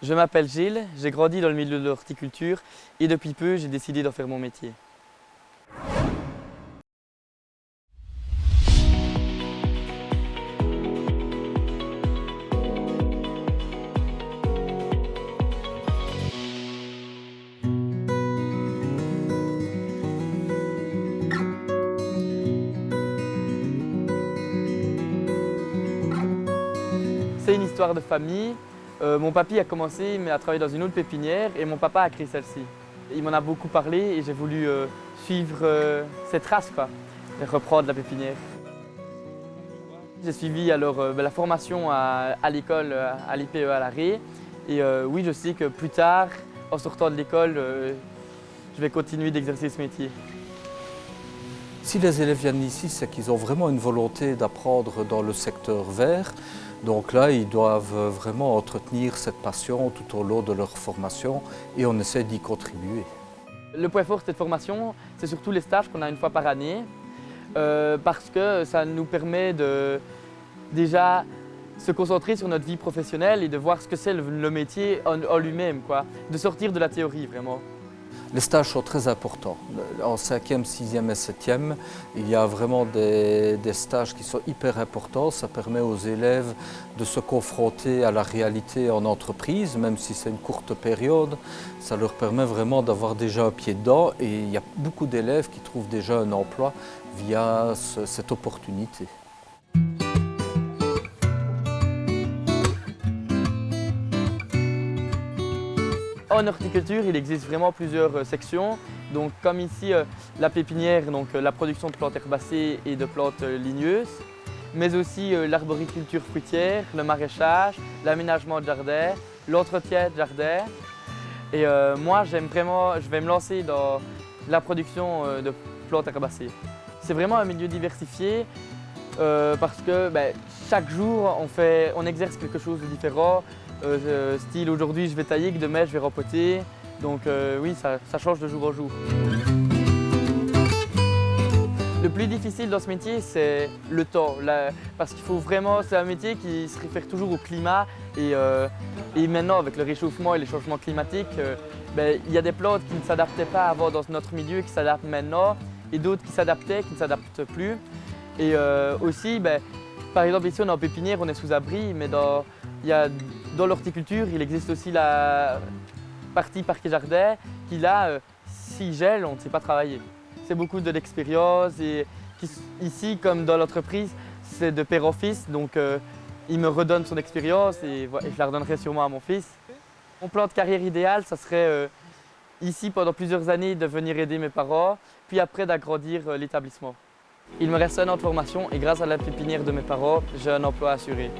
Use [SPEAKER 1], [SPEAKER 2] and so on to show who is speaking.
[SPEAKER 1] Je m'appelle Gilles, j'ai grandi dans le milieu de l'horticulture et depuis peu, j'ai décidé d'en faire mon métier. C'est une histoire de famille. Mon papy a commencé à travailler dans une autre pépinière et mon papa a créé celle-ci. Il m'en a beaucoup parlé et j'ai voulu suivre ses traces, et reprendre la pépinière. J'ai suivi alors la formation à l'école, à l'IPE à La Raye. Et oui, je sais que plus tard, en sortant de l'école, je vais continuer d'exercer ce métier.
[SPEAKER 2] Si les élèves viennent ici, c'est qu'ils ont vraiment une volonté d'apprendre dans le secteur vert. Donc là, ils doivent vraiment entretenir cette passion tout au long de leur formation et on essaie d'y contribuer.
[SPEAKER 1] Le point fort de cette formation, c'est surtout les stages qu'on a une fois par année, parce que ça nous permet de déjà se concentrer sur notre vie professionnelle et de voir ce que c'est le métier en lui-même, de sortir de la théorie vraiment.
[SPEAKER 2] Les stages sont très importants. En 5e, 6e et 7e, il y a vraiment des stages qui sont hyper importants. Ça permet aux élèves de se confronter à la réalité en entreprise, même si c'est une courte période. Ça leur permet vraiment d'avoir déjà un pied dedans et il y a beaucoup d'élèves qui trouvent déjà un emploi via cette opportunité.
[SPEAKER 1] En horticulture, il existe vraiment plusieurs sections. Donc, comme ici, la pépinière, donc la production de plantes herbacées et de plantes ligneuses, mais aussi l'arboriculture fruitière, le maraîchage, l'aménagement de jardin, l'entretien de jardin. Et moi, je vais me lancer dans la production de plantes herbacées. C'est vraiment un milieu diversifié parce que chaque jour, on exerce quelque chose de différent. Style aujourd'hui je vais tailler, que demain je vais rempoter. Donc oui, ça change de jour en jour. Le plus difficile dans ce métier, c'est le temps. Parce qu'il faut vraiment, c'est un métier qui se réfère toujours au climat. Et maintenant, avec le réchauffement et les changements climatiques, il y a des plantes qui ne s'adaptaient pas avant dans notre milieu, qui s'adaptent maintenant, et d'autres qui s'adaptaient, qui ne s'adaptent plus. Et aussi, par exemple ici on est en pépinière, on est sous abri, mais dans l'horticulture, il existe aussi la partie parc et jardin qui là, s'il gèle, on ne sait pas travailler. C'est beaucoup de l'expérience et ici, comme dans l'entreprise, c'est de père en fils, donc il me redonne son expérience et je la redonnerai sûrement à mon fils. Mon plan de carrière idéal, ça serait ici pendant plusieurs années de venir aider mes parents, puis après d'agrandir l'établissement. Il me reste un an de formation et grâce à la pépinière de mes parents, j'ai un emploi assuré.